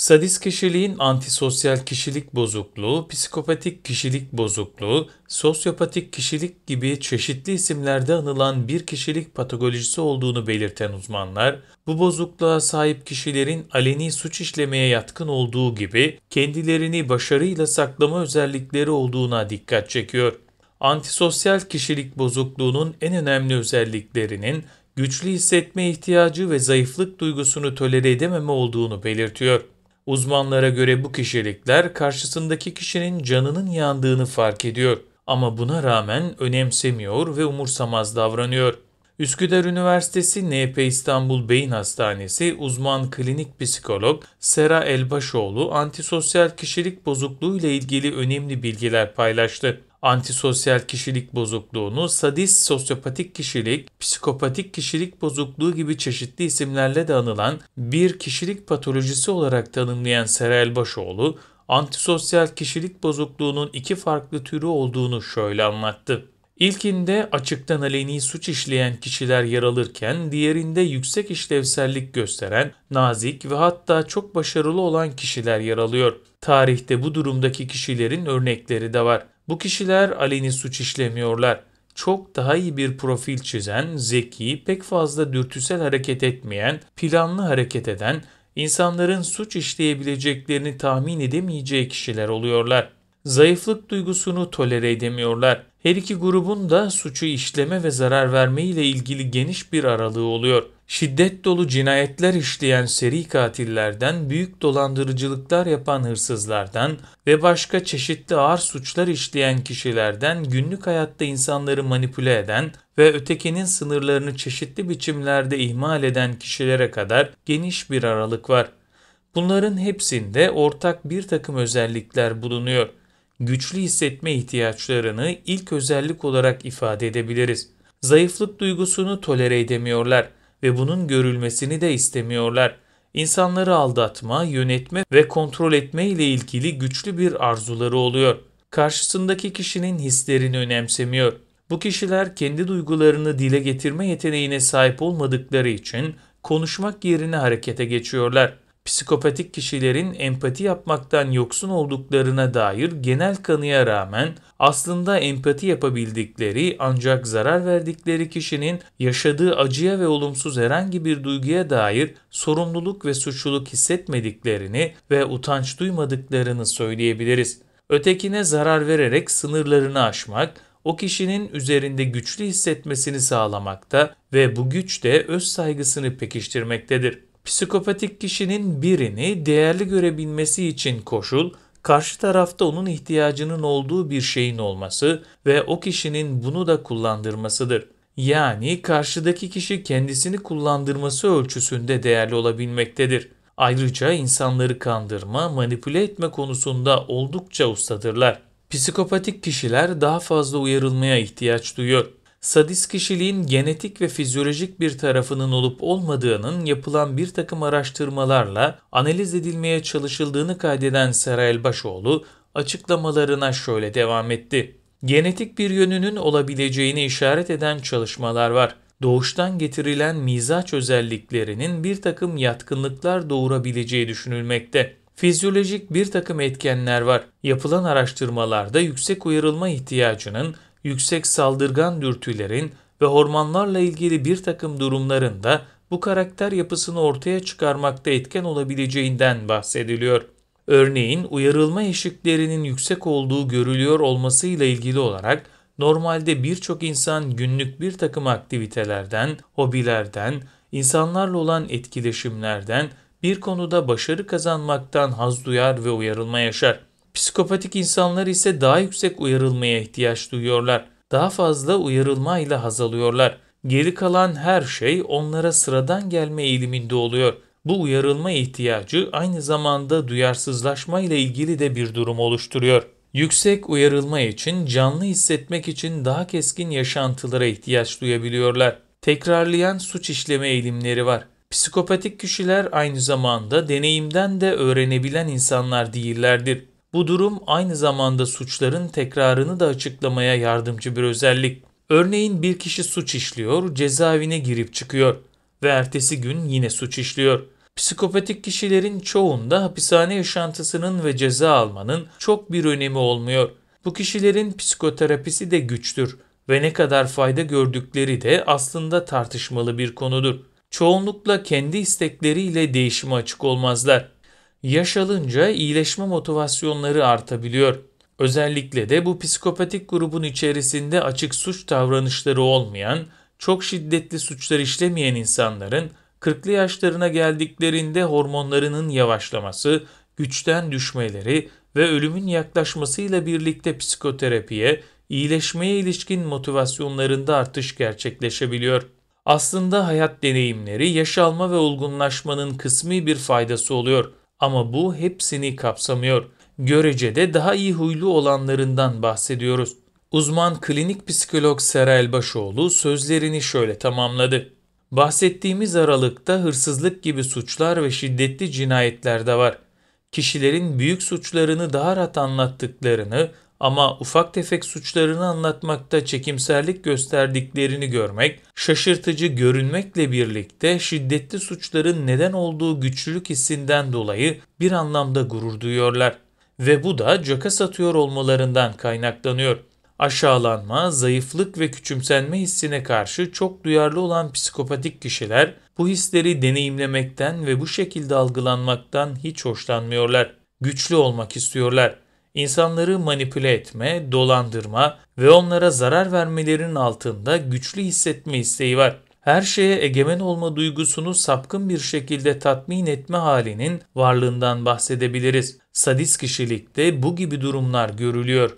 Sadist kişiliğin antisosyal kişilik bozukluğu, psikopatik kişilik bozukluğu, sosyopatik kişilik gibi çeşitli isimlerde anılan bir kişilik patolojisi olduğunu belirten uzmanlar, bu bozukluğa sahip kişilerin aleni suç işlemeye yatkın olduğu gibi kendilerini başarıyla saklama özellikleri olduğuna dikkat çekiyor. Antisosyal kişilik bozukluğunun en önemli özelliklerinin güçlü hissetme ihtiyacı ve zayıflık duygusunu tolere edememe olduğunu belirtiyor. Uzmanlara göre bu kişilikler karşısındaki kişinin canının yandığını fark ediyor ama buna rağmen önemsemiyor ve umursamaz davranıyor. Üsküdar Üniversitesi NP İstanbul Beyin Hastanesi uzman klinik psikolog Sera Elbaşoğlu antisosyal kişilik bozukluğu ile ilgili önemli bilgiler paylaştı. Antisosyal kişilik bozukluğunu sadist sosyopatik kişilik, psikopatik kişilik bozukluğu gibi çeşitli isimlerle de anılan bir kişilik patolojisi olarak tanımlayan Sera Elbaşoğlu, antisosyal kişilik bozukluğunun iki farklı türü olduğunu şöyle anlattı. İlkinde açıktan aleni suç işleyen kişiler yer alırken diğerinde yüksek işlevsellik gösteren, nazik ve hatta çok başarılı olan kişiler yer alıyor. Tarihte bu durumdaki kişilerin örnekleri de var. Bu kişiler aleni suç işlemiyorlar. Çok daha iyi bir profil çizen, zeki, pek fazla dürtüsel hareket etmeyen, planlı hareket eden, insanların suç işleyebileceklerini tahmin edemeyeceği kişiler oluyorlar. Zayıflık duygusunu tolere edemiyorlar. Her iki grubun da suçu işleme ve zarar verme ile ilgili geniş bir aralığı oluyor. Şiddet dolu cinayetler işleyen seri katillerden, büyük dolandırıcılıklar yapan hırsızlardan ve başka çeşitli ağır suçlar işleyen kişilerden günlük hayatta insanları manipüle eden ve ötekinin sınırlarını çeşitli biçimlerde ihmal eden kişilere kadar geniş bir aralık var. Bunların hepsinde ortak bir takım özellikler bulunuyor. Güçlü hissetme ihtiyaçlarını ilk özellik olarak ifade edebiliriz. Zayıflık duygusunu tolere edemiyorlar ve bunun görülmesini de istemiyorlar. İnsanları aldatma, yönetme ve kontrol etme ile ilgili güçlü bir arzuları oluyor. Karşısındaki kişinin hislerini önemsemiyor. Bu kişiler kendi duygularını dile getirme yeteneğine sahip olmadıkları için konuşmak yerine harekete geçiyorlar. Psikopatik kişilerin empati yapmaktan yoksun olduklarına dair genel kanıya rağmen aslında empati yapabildikleri ancak zarar verdikleri kişinin yaşadığı acıya ve olumsuz herhangi bir duyguya dair sorumluluk ve suçluluk hissetmediklerini ve utanç duymadıklarını söyleyebiliriz. Ötekine zarar vererek sınırlarını aşmak, o kişinin üzerinde güçlü hissetmesini sağlamakta ve bu güç de öz saygısını pekiştirmektedir. Psikopatik kişinin birini değerli görebilmesi için koşul, karşı tarafta onun ihtiyacının olduğu bir şeyin olması ve o kişinin bunu da kullandırmasıdır. Yani karşıdaki kişi kendisini kullandırması ölçüsünde değerli olabilmektedir. Ayrıca insanları kandırma, manipüle etme konusunda oldukça ustadırlar. Psikopatik kişiler daha fazla uyarılmaya ihtiyaç duyuyor. Sadist kişiliğin genetik ve fizyolojik bir tarafının olup olmadığının yapılan bir takım araştırmalarla analiz edilmeye çalışıldığını kaydeden Sera Elbaşoğlu açıklamalarına şöyle devam etti. Genetik bir yönünün olabileceğini işaret eden çalışmalar var. Doğuştan getirilen mizaç özelliklerinin bir takım yatkınlıklar doğurabileceği düşünülmekte. Fizyolojik bir takım etkenler var. Yapılan araştırmalarda yüksek uyarılma ihtiyacının, yüksek saldırgan dürtülerin ve hormonlarla ilgili bir takım durumların da bu karakter yapısını ortaya çıkarmakta etken olabileceğinden bahsediliyor. Örneğin uyarılma eşiklerinin yüksek olduğu görülüyor olmasıyla ilgili olarak normalde birçok insan günlük bir takım aktivitelerden, hobilerden, insanlarla olan etkileşimlerden, bir konuda başarı kazanmaktan haz duyar ve uyarılma yaşar. Psikopatik insanlar ise daha yüksek uyarılmaya ihtiyaç duyuyorlar. Daha fazla uyarılma ile haz alıyorlar. Geri kalan her şey onlara sıradan gelme eğiliminde oluyor. Bu uyarılma ihtiyacı aynı zamanda duyarsızlaşma ile ilgili de bir durum oluşturuyor. Yüksek uyarılma için canlı hissetmek için daha keskin yaşantılara ihtiyaç duyabiliyorlar. Tekrarlayan suç işleme eğilimleri var. Psikopatik kişiler aynı zamanda deneyimden de öğrenebilen insanlar değillerdir. Bu durum aynı zamanda suçların tekrarını da açıklamaya yardımcı bir özellik. Örneğin bir kişi suç işliyor, cezaevine girip çıkıyor ve ertesi gün yine suç işliyor. Psikopatik kişilerin çoğunda hapishane yaşantısının ve ceza almanın çok bir önemi olmuyor. Bu kişilerin psikoterapisi de güçtür ve ne kadar fayda gördükleri de aslında tartışmalı bir konudur. Çoğunlukla kendi istekleriyle değişime açık olmazlar. Yaş alınca iyileşme motivasyonları artabiliyor. Özellikle de bu psikopatik grubun içerisinde açık suç davranışları olmayan, çok şiddetli suçlar işlemeyen insanların 40'lı yaşlarına geldiklerinde hormonlarının yavaşlaması, güçten düşmeleri ve ölümün yaklaşmasıyla birlikte psikoterapiye, iyileşmeye ilişkin motivasyonlarında artış gerçekleşebiliyor. Aslında hayat deneyimleri yaş alma ve olgunlaşmanın kısmi bir faydası oluyor ama bu hepsini kapsamıyor. Görecede daha iyi huylu olanlarından bahsediyoruz. Uzman klinik psikolog Sera Elbaşoğlu sözlerini şöyle tamamladı. Bahsettiğimiz aralıkta hırsızlık gibi suçlar ve şiddetli cinayetler de var. Kişilerin büyük suçlarını daha rahat anlattıklarını ama ufak tefek suçlarını anlatmakta çekimserlik gösterdiklerini görmek, şaşırtıcı görünmekle birlikte şiddetli suçların neden olduğu güçlülük hissinden dolayı bir anlamda gurur duyuyorlar. Ve bu da caka satıyor olmalarından kaynaklanıyor. Aşağılanma, zayıflık ve küçümsenme hissine karşı çok duyarlı olan psikopatik kişiler bu hisleri deneyimlemekten ve bu şekilde algılanmaktan hiç hoşlanmıyorlar. Güçlü olmak istiyorlar. İnsanları manipüle etme, dolandırma ve onlara zarar vermelerinin altında güçlü hissetme isteği var. Her şeye egemen olma duygusunu sapkın bir şekilde tatmin etme halinin varlığından bahsedebiliriz. Sadist kişilikte bu gibi durumlar görülüyor.